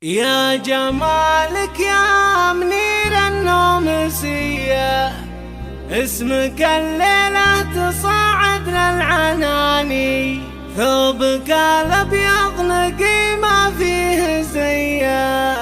يا جمالك يا منير النومسية، اسمك الليلة تصاعد للعناني، ثوبك الأبيض نقي ما فيه زيه،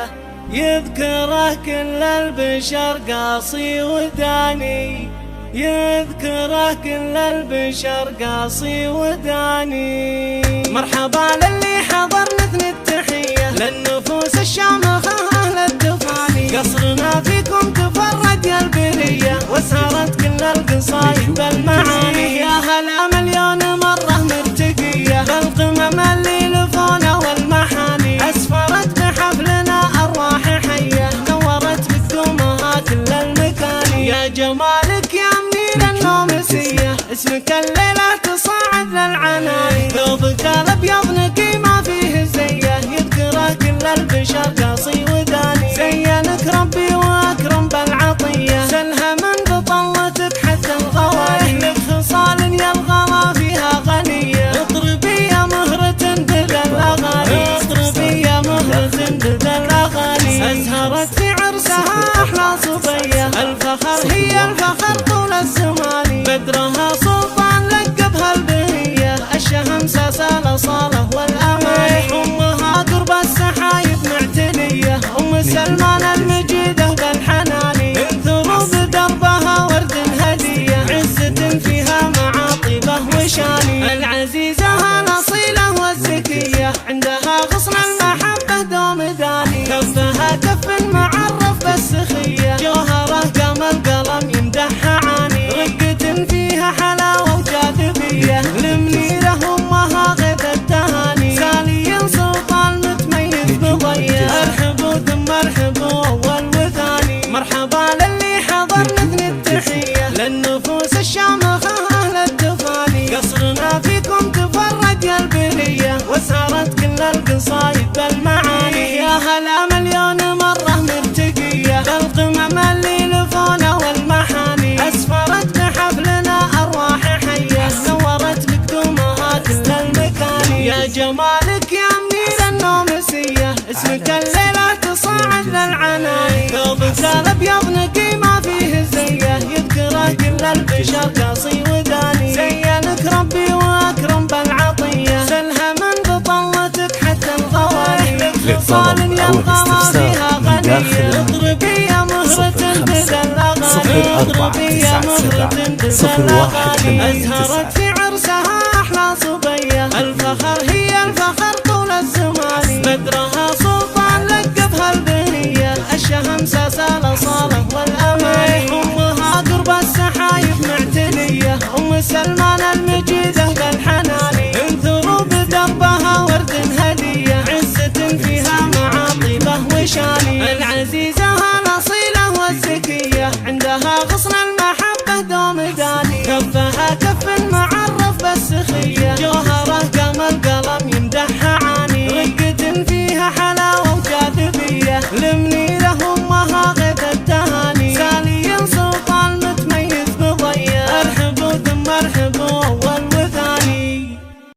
يذكره كل البشر قاصي وداني، يذكره كل البشر قاصي وداني. مرحبا للي حضر مثل التحية للنفوس الشامخة أهل الدفاني، قصرنا فيكم تفرد يا البرية وسهرت كل القصايد بالمعاني. يا هلا مليون مرة مرتقية بالقمم اللي لفونا والمحاني، أسفرت بحفلنا أرواح حية نورت بقدومها كل المكاني. يا جمالك يا منير النومسية، اسمك الليلة تصاعد للعناني، ثوبك الأبيض نقي ما فيه زيه، يذكره كل البشر قاصي وداني. زينك ربي واكرم بالعطية، سلها من بطلتك حتى الغواني، لك خصال يا الغلا فيها غنية، اطربي يا مهرة بدل الأغاني، اطربي يا مهرة بدل الأغاني. أزهرت في عرسها أحلى صبية، الفخر هي الفخر طول الزمان، بدرها سلطان لقبها البهية، الشهمسة سالة صالة والأماني. أمها قرب السحايب معتنية، أم سلمان المجيدة بالحناني، انثروا بدربها ورد هدية، عزة فيها معاطبه وشاني. العزيزة الأصيلة والزكية، عندها غصن المحبة دوم داني، كفها كف معرف بالسخية، جوهره قام القلم يمدحها عاني، رقة فيها حلاوة وجاذبية، المنيرة أمها غيث التهاني، سالي سلطان متميز بضيه، ارحبوا ثم ارحبوا أول وثاني. مرحبا للي حضر مثل التحية للنفوس الشامخة أهل الدفاني، قصرنا فيكم تفرد يا البرية وسهرت كل القصايد بالمعاني. يا هلا مليون مرة مرتقية بالقمم اللي لفونا والمحاني، أسفرت بحفلنا أرواح حية نورت بقدومها كل المكاني. يا جمالك يا منير النومسية، اسمك الليلة تصاعد للعناني، ثوبك الأبيض نقي ما فيه زيه، يذكره كل البشر قاصي وداني. زينك ربي واكرم بالعطية، سلها من بطلتك حتى الغواني، لك خصال يا الغلا فيها غنية، اضربي يا مهرة بدل الأغاني، اضربي يا مهرة بدل الأغاني. أزهرت في عرسها أحلى صبية، الفخر هي الفخر طول الزمان، بدرها سلطان لقبها البهية، الشهمسة سالة صالة والأماني. أمها قرب السحايب معتنية، أم سلمان المجيدة بالحناني، انثروا بدربها ورد هدية، عزة فيها معاطبه وشاني. العزيزة الأصيلة والزكية، عندها غصن